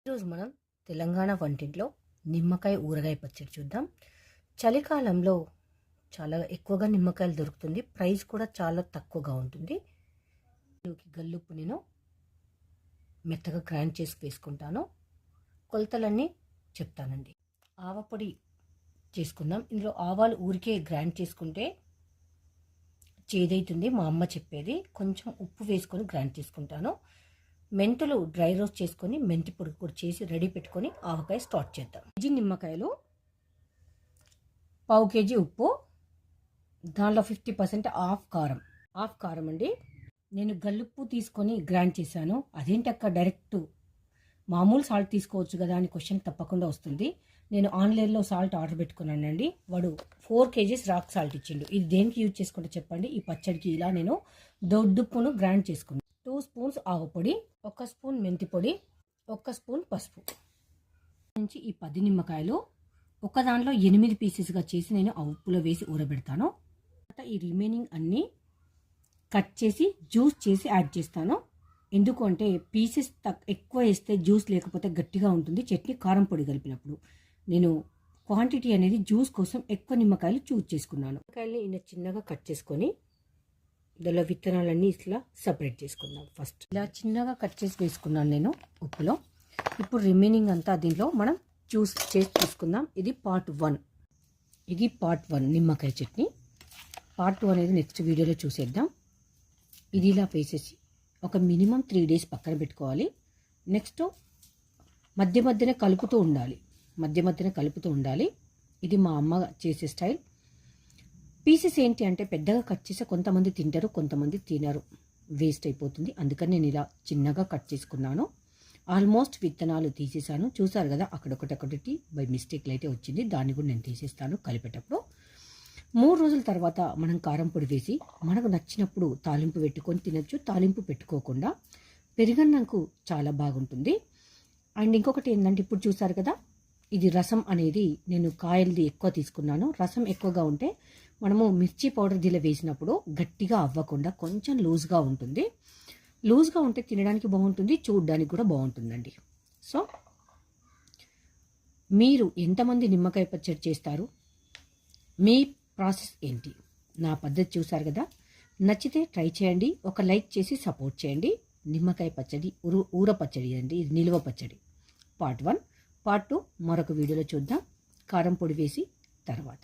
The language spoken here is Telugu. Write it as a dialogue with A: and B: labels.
A: ఈరోజు మనం తెలంగాణ వంటింట్లో నిమ్మకాయ ఊరగాయ పచ్చడి చూద్దాం. చలికాలంలో చాలా ఎక్కువగా నిమ్మకాయలు దొరుకుతుంది, ప్రైస్ కూడా చాలా తక్కువగా ఉంటుంది. గల్లుప్పు నేను మెత్తగా గ్రైండ్ చేసి వేసుకుంటాను. కొలతలన్నీ చెప్తానండి. ఆవపొడి చేసుకుందాం. ఇందులో ఆవాలు ఊరికే గ్రైండ్ చేసుకుంటే చేదైతుంది, మా అమ్మ చెప్పేది. కొంచెం ఉప్పు వేసుకొని గ్రైండ్ చేసుకుంటాను. మెంతులు డ్రై రోస్ట్ చేసుకొని మెంతి పొడి కూడా చేసి రెడీ పెట్టుకొని ఆవకాయ స్టార్ట్ చేద్దాం. కేజీ నిమ్మకాయలు, పావు కేజీ ఉప్పు, దానిలో 50% హాఫ్ కారం అండి. నేను గల్లుప్పు తీసుకొని గ్రైండ్ చేశాను. అదేంటక్క డైరెక్ట్ మామూలు సాల్ట్ తీసుకోవచ్చు కదా అని క్వశ్చన్ తప్పకుండా వస్తుంది. నేను ఆన్లైన్లో సాల్ట్ ఆర్డర్ పెట్టుకున్నానండి. వాడు 4 kgs రాక్ సాల్ట్ ఇచ్చిండు. ఇది దేనికి యూజ్ చేసుకుంటే చెప్పండి. ఈ పచ్చడికి ఇలా నేను దొడ్డుప్పును గ్రైండ్ చేసుకున్నాను. 2 స్పూన్స్ ఆవపొడి, 1 స్పూన్ మెంతి పొడి, 1 స్పూన్ పసుపు నుంచి ఈ 10 నిమ్మకాయలు ఒక దానిలో 8 పీసెస్గా చేసి నేను ఆ ఉప్పులో వేసి ఊరబెడతాను. ఈ రిమైనింగ్ అన్నీ కట్ చేసి జ్యూస్ చేసి యాడ్ చేస్తాను. ఎందుకంటే పీసెస్ ఎక్కువ వేస్తే జ్యూస్ లేకపోతే గట్టిగా ఉంటుంది చట్నీ. కారం పొడి కలిపినప్పుడు నేను క్వాంటిటీ అనేది జ్యూస్ కోసం ఎక్కువ నిమ్మకాయలు చూస్ చేసుకున్నాను. నిమ్మకాయలు ఇలా చిన్నగా కట్ చేసుకొని దానిలో విత్తనాలన్నీ ఇట్లా సపరేట్ చేసుకుందాం. ఫస్ట్ ఇలా చిన్నగా కట్ చేసి వేసుకున్నాను నేను ఉప్పులో. ఇప్పుడు రిమైనింగ్ అంతా దీంట్లో మనం జ్యూస్ చేసి తీసుకుందాం. ఇది పార్ట్ 1. ఇది పార్ట్ 1 నిమ్మకాయ చట్నీ. పార్ట్ 2 అనేది నెక్స్ట్ వీడియోలో చూసేద్దాం. ఇది ఇలా వేసేసి ఒక మినిమం 3 days పక్కన పెట్టుకోవాలి. నెక్స్ట్ మధ్య మధ్యనే కలుపుతూ ఉండాలి. ఇది మా అమ్మ చేసే స్టైల్. పీసెస్ ఏంటి అంటే పెద్దగా కట్ చేస్తే కొంతమంది తింటారు, కొంతమంది తినరు, వేస్ట్ అయిపోతుంది. అందుకని నేను ఇలా చిన్నగా కట్ చేసుకున్నాను. ఆల్మోస్ట్ విత్తనాలు తీసేసాను. చూసారు కదా, అక్కడొకటి బై మిస్టేక్లు అయితే వచ్చింది. దాన్ని కూడా నేను తీసేస్తాను కలిపేటప్పుడు. 3 రోజుల తర్వాత మనం కారం పొడి వేసి మనకు నచ్చినప్పుడు తాలింపు పెట్టుకొని తినచ్చు. తాలింపు పెట్టుకోకుండా పెరుగన్నంకు చాలా బాగుంటుంది. అండ్ ఇంకొకటి ఏంటంటే ఇప్పుడు చూసారు కదా, ఇది రసం అనేది నేను కాయలది ఎక్కువ తీసుకున్నాను. రసం ఎక్కువగా ఉంటే మనము మిర్చి పౌడర్ దీనిలో వేసినప్పుడు గట్టిగా అవ్వకుండా కొంచెం లూజ్గా ఉంటుంది. లూజ్గా ఉంటే తినడానికి బాగుంటుంది, చూడడానికి కూడా బాగుంటుందండి. సో మీరు ఎంతమంది నిమ్మకాయ పచ్చడి చేస్తారు, మీ ప్రాసెస్ ఏంటి? నా పద్ధతి చూసారు కదా, నచ్చితే ట్రై చేయండి. ఒక లైక్ చేసి సపోర్ట్ చేయండి. నిమ్మకాయ పచ్చడి ఊర పచ్చడి అండి, ఇది నిల్వ పచ్చడి. పార్ట్ 1. పార్ట్ 2 మరొక వీడియోలో చూద్దాం, కారం పొడి వేసి తర్వాత.